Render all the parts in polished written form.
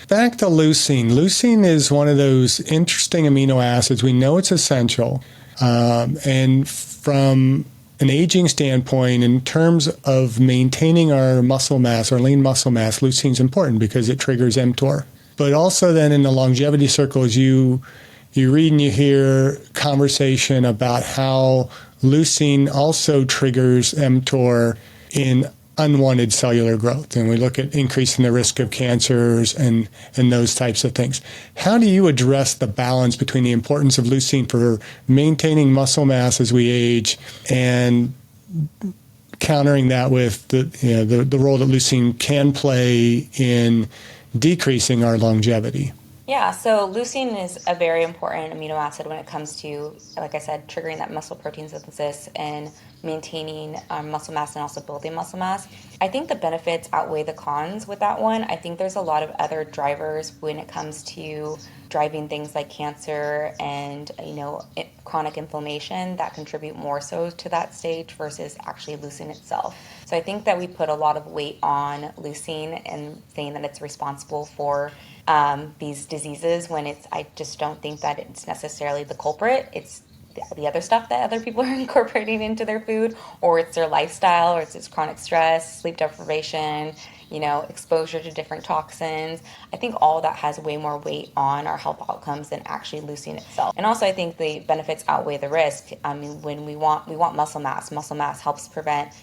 Back to leucine. Leucine is one of those interesting amino acids. We know it's essential. And from an aging standpoint, in terms of maintaining our muscle mass, our lean muscle mass, leucine is important because it triggers mTOR. But also then in the longevity circles, you read and you hear conversation about how leucine also triggers mTOR in unwanted cellular growth. And we look at increasing the risk of cancers and those types of things. How do you address the balance between the importance of leucine for maintaining muscle mass as we age and countering that with the role that leucine can play in decreasing our longevity? Yeah, so leucine is a very important amino acid when it comes to, like I said, triggering that muscle protein synthesis and maintaining muscle mass and also building muscle mass. I think the benefits outweigh the cons with that one. I think there's a lot of other drivers when it comes to driving things like cancer and chronic inflammation that contribute more so to that stage versus actually leucine itself. So I think that we put a lot of weight on leucine and saying that it's responsible for these diseases when I just don't think that it's necessarily the culprit. It's the other stuff that other people are incorporating into their food, or it's their lifestyle, or it's this chronic stress, sleep deprivation, exposure to different toxins. I think all that has way more weight on our health outcomes than actually leucine itself. And also I think the benefits outweigh the risk. I mean, when we want muscle mass. Muscle mass helps prevent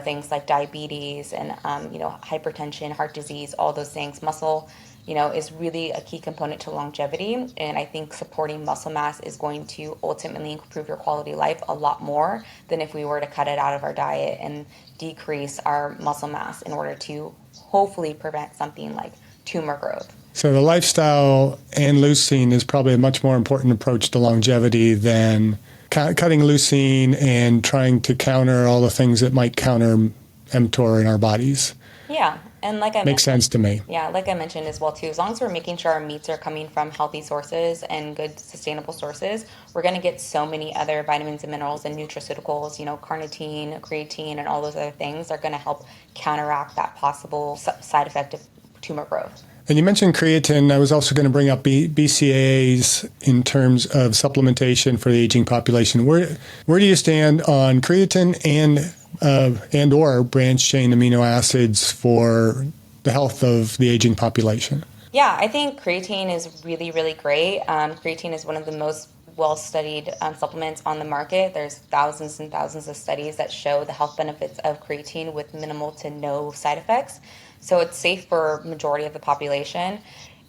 things like diabetes and hypertension, heart disease, all those things. Muscle is really a key component to longevity. And I think supporting muscle mass is going to ultimately improve your quality of life a lot more than if we were to cut it out of our diet and decrease our muscle mass in order to hopefully prevent something like tumor growth. So the lifestyle and leucine is probably a much more important approach to longevity than cutting leucine and trying to counter all the things that might counter mTOR in our bodies. Yeah. And makes sense to me. Yeah, like I mentioned as well too, as long as we're making sure our meats are coming from healthy sources and good sustainable sources, we're going to get so many other vitamins and minerals and nutraceuticals, carnitine, creatine, and all those other things are going to help counteract that possible side effect of tumor growth. And you mentioned creatine. I was also going to bring up BCAAs in terms of supplementation for the aging population. Where do you stand on creatine and or branched chain amino acids for the health of the aging population? Yeah, I think creatine is really, really great. Creatine is one of the most well-studied supplements on the market. There's thousands and thousands of studies that show the health benefits of creatine with minimal to no side effects. So it's safe for majority of the population.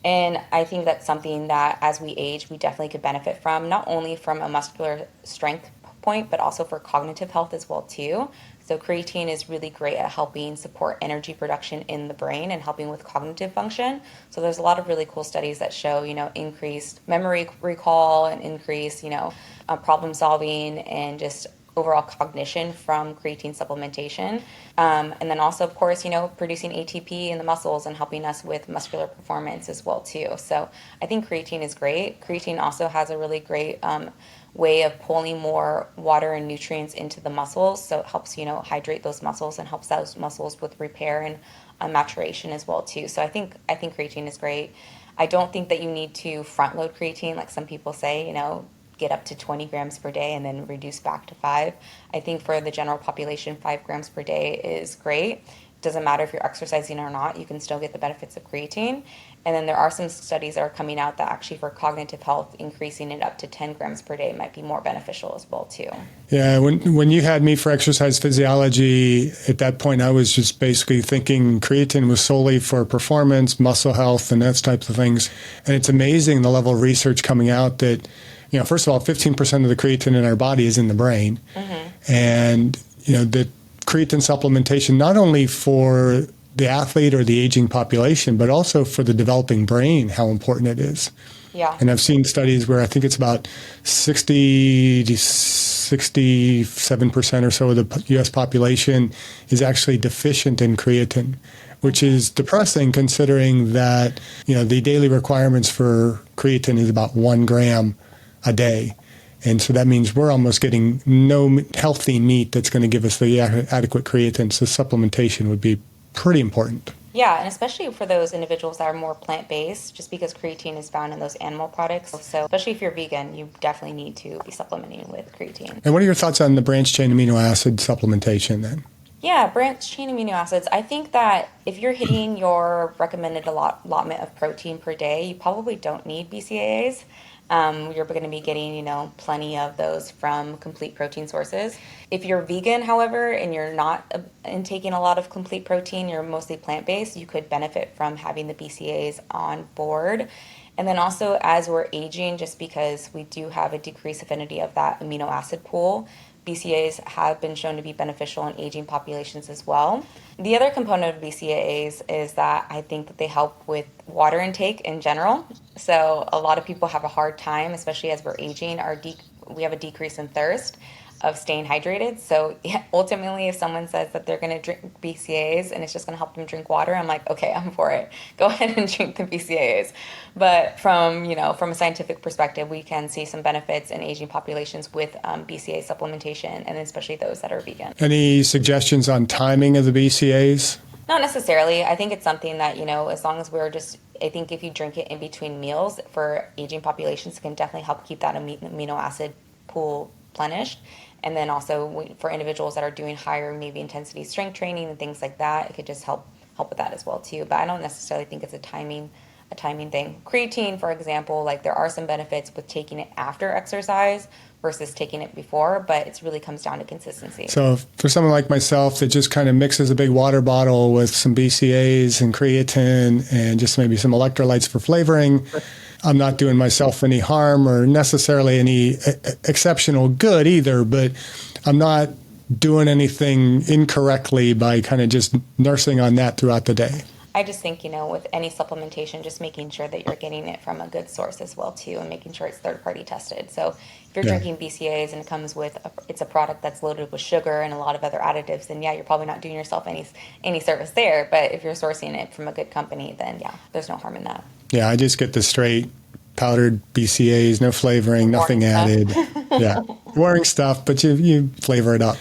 And I think that's something that as we age, we definitely could benefit from, not only from a muscular strength point, but also for cognitive health as well too. So creatine is really great at helping support energy production in the brain and helping with cognitive function. So there's a lot of really cool studies that show, increased memory recall and increased, problem solving and just overall cognition from creatine supplementation. And then also, of course, producing ATP in the muscles and helping us with muscular performance as well too. So I think creatine is great. Creatine also has a really great way of pulling more water and nutrients into the muscles. So it helps, hydrate those muscles and helps those muscles with repair and maturation as well too. So I think creatine is great. I don't think that you need to front load creatine like some people say, get up to 20 grams per day and then reduce back to 5. I think for the general population, 5 grams per day is great. Doesn't matter if you're exercising or not, you can still get the benefits of creatine. And then there are some studies that are coming out that actually for cognitive health, increasing it up to 10 grams per day might be more beneficial as well too. Yeah, when you had me for exercise physiology, at that point I was just basically thinking creatine was solely for performance, muscle health, and those types of things. And it's amazing the level of research coming out that, first of all, 15% of the creatine in our body is in the brain. Mm-hmm. And, the creatine supplementation, not only for the athlete or the aging population, but also for the developing brain, how important it is. Yeah. And I've seen studies where I think it's about 60 to 67% or so of the U.S. population is actually deficient in creatine, which is depressing considering that, the daily requirements for creatine is about 1 gram a day. And so that means we're almost getting no healthy meat that's going to give us the adequate creatine. So supplementation would be pretty important. Yeah, and especially for those individuals that are more plant-based, just because creatine is found in those animal products. So, especially if you're vegan, you definitely need to be supplementing with creatine. And what are your thoughts on the branched chain amino acid supplementation then? Yeah, branched chain amino acids. I think that if you're hitting your recommended allotment of protein per day, you probably don't need BCAAs. You're going to be getting, plenty of those from complete protein sources. If you're vegan, however, and you're not intaking a lot of complete protein, you're mostly plant-based, you could benefit from having the BCAAs on board. And then also, as we're aging, just because we do have a decreased affinity of that amino acid pool, BCAAs have been shown to be beneficial in aging populations as well. The other component of BCAAs is that I think that they help with water intake in general. So a lot of people have a hard time, especially as we're aging, we have a decrease in thirst of staying hydrated. So yeah, ultimately, if someone says that they're going to drink BCAAs and it's just going to help them drink water, I'm like, okay, I'm for it. Go ahead and drink the BCAAs. But from a scientific perspective, we can see some benefits in aging populations with BCAA supplementation, and especially those that are vegan. Any suggestions on timing of the BCAAs? Not necessarily. I think it's something that, as long as I think if you drink it in between meals for aging populations, it can definitely help keep that amino acid pool replenished. And then also for individuals that are doing higher maybe intensity strength training and things like that, it could just help with that as well too. But I don't necessarily think it's a timing thing. Creatine, for example, like there are some benefits with taking it after exercise versus taking it before, but it really comes down to consistency. So for someone like myself that just kind of mixes a big water bottle with some BCAAs and creatine and just maybe some electrolytes for flavoring, I'm not doing myself any harm or necessarily any exceptional good either, but I'm not doing anything incorrectly by kind of just nursing on that throughout the day. I just think, with any supplementation, just making sure that you're getting it from a good source as well, too, and making sure it's third-party tested. So if you're drinking BCAAs and it comes with, it's a product that's loaded with sugar and a lot of other additives, then yeah, you're probably not doing yourself any service there. But if you're sourcing it from a good company, then yeah, there's no harm in that. Yeah, I just get the straight powdered BCAAs, no flavoring, nothing added. Yeah, boring stuff, but you flavor it up.